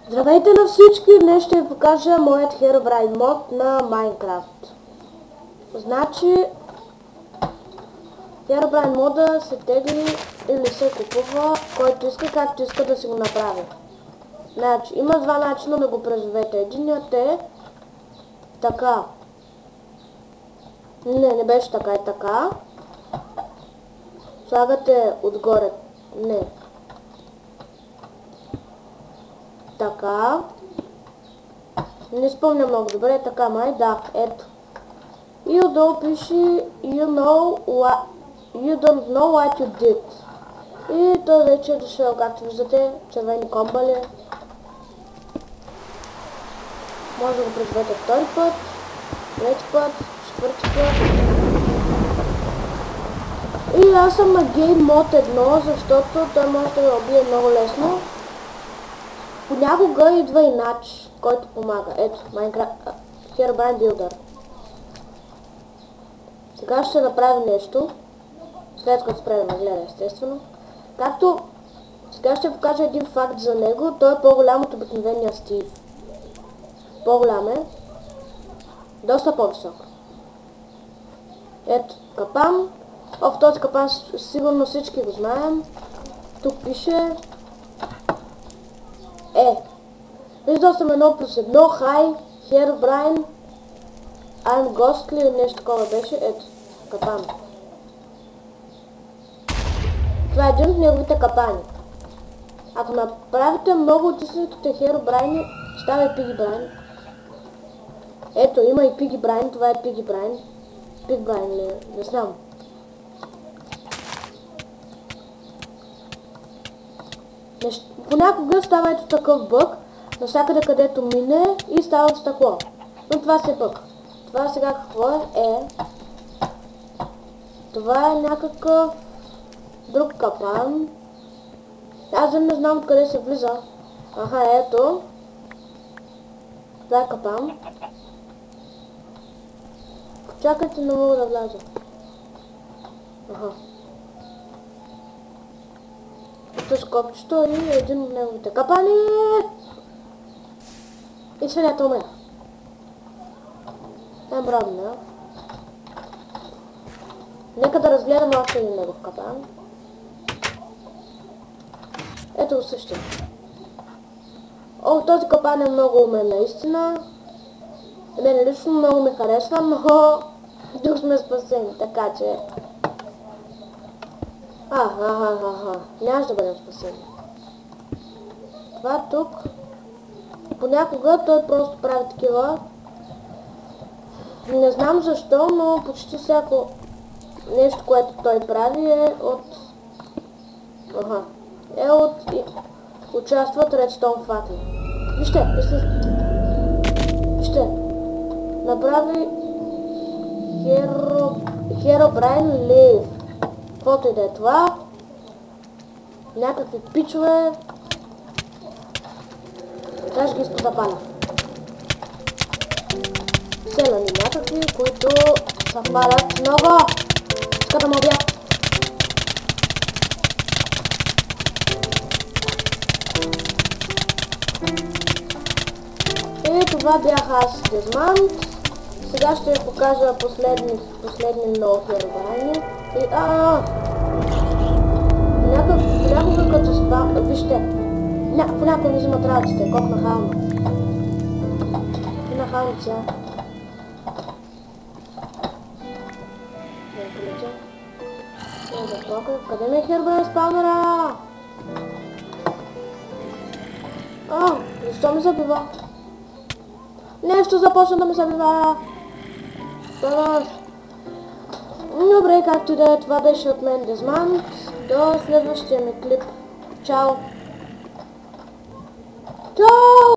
Здравейте на всички! Днес ще ви покажа моят Herobrine мод на Minecraft. Значи, Herobrine мода се тегли или се купува, който иска, както иска да си го направи. Значи, има два начина да го призовете. Единият е така. Не беше така, е така. Слагате отгоре. Не. Така. Не спомня много добре, така май, да, ето. И отдолу пише you don't know what you did. И той вече е дошъл, както виждате, червени комбали. Може да го призовете втори път, трети път, четвърти път. И аз съм на Game Mode 1, защото той може да ме убие много лесно. Понякога идва и нач, който помага. Ето, Herobrine Builder. Сега ще направим нещо, след като спрем да гледа, естествено. Както сега ще покажа един факт за него, той е по-голям от обикновения Стив. По-голям е, доста по-висок. Ето, капан. В този капан сигурно всички го знаем. Тук пише виждал съм 1+1, Hi, Herobrine, I'm Ghostly или нещо такова беше. Ето, капан. Това е един от неговите капани. Ако направите много от истинските Herobrine, става и Piggybrine. Ето, има и Piggybrine, това е Piggybrine. Piggybrine ли? Не знам. Понякога става ето такъв бъг, навсякъде където мине и става от стъкло. Но това си е бъг. Това сега какво е? Това е някакъв друг капан. Аз не знам откъде се влиза. Аха, ето. Това е капан. Чакайте, не мога да вляза. Аха. С копчето и един от неговите капани. И свинята умея. Бравна. Нека да разгледаме още един негов капан. Ето го същия. Този капан е много умен наистина. Мене лично много ми харесва, но тук сме спасени, така че... Нямаш да бъдем спасени. Това тук... Понякога той просто прави такива. Не знам защо, но почти всяко нещо, което той прави е от... Участват Redstone факли. Вижте. Направи Herobrine Live. Каквото и да е това. Някакви пичове. Сега ще ги изпозапаля. Селани някакви, които съвпадат много. Иска да ме убият. И това бях аз, Дезмант. Сега ще ви покажа последни много Herobrine. И понякога като спам... Вижте. Понякога ми взимат раците, кок на халма. И на халница. Да полетя. Не запока. Къде ми е Herobrine спаунера? Защо ми забива? Нещо започна да ми забива. Добре, както и да е, това беше от мен Дезмант. До следващия ми клип. Чао! Чао!